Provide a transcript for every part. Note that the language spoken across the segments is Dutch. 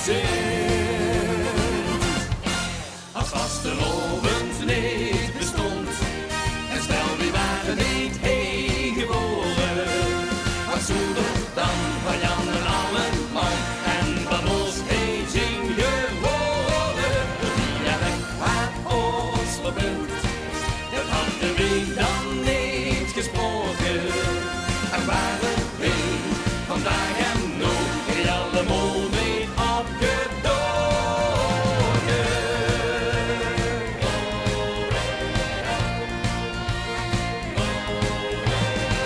zit. Als vastelovend niet bestond, en stel wie waren niet heen geboren, wat zoeder dan van Jan en Alleman en van ons heen zien geworden. Het dialect waar ons verbindt, dat hadden we dan niet gesproken. Er waren we vandaag en nooit allemaal mee opgedoken.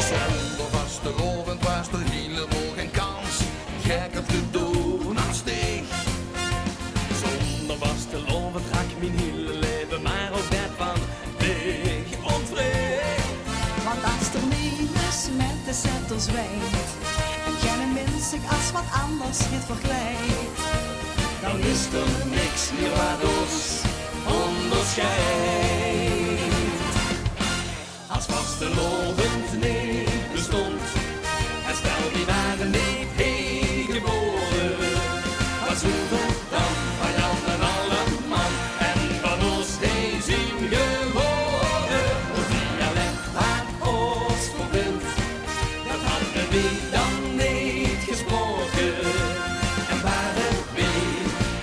Zonder vastelovend was er helemaal geen kans. Gek op de doen aan steeg. Zonder vastelovend ga ik mijn hele leven maar ook net van weg onvrede. Want als er minus met de zetter zwijgt en geen mens zich als wat anders het vergelijkt, Dan is er niks meer wat ons onderscheidt. Als vastelovend niet bestond, en stel die waren niet heen geboren, wat zoeken dan van Jan en Alleman en van ons heen zien geworden. Het dialect waar ons verbindt, dat hadden we dan niet gesproken. En waren we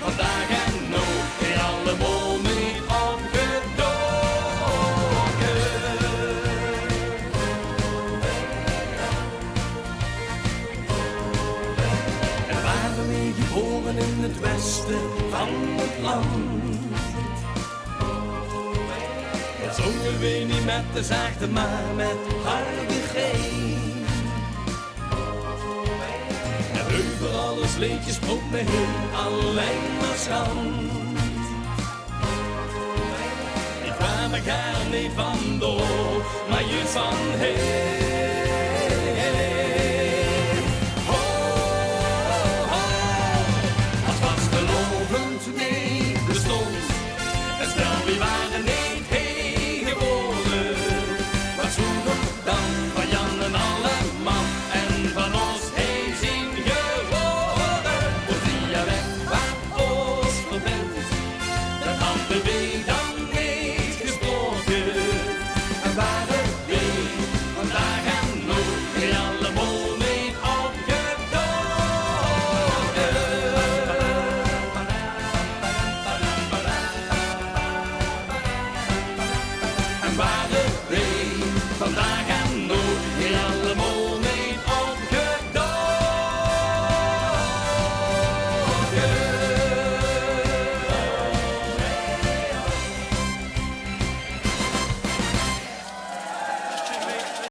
vandaag en nooit allemaal mee opgedoken. En waren we geboren in het westen van het land. En zongen we niet met de zachte, maar met harde G. En over alles liedjes sprong me heen, alleen maar schand. Ik kwam er gar niet vandoor, maar juist van heen.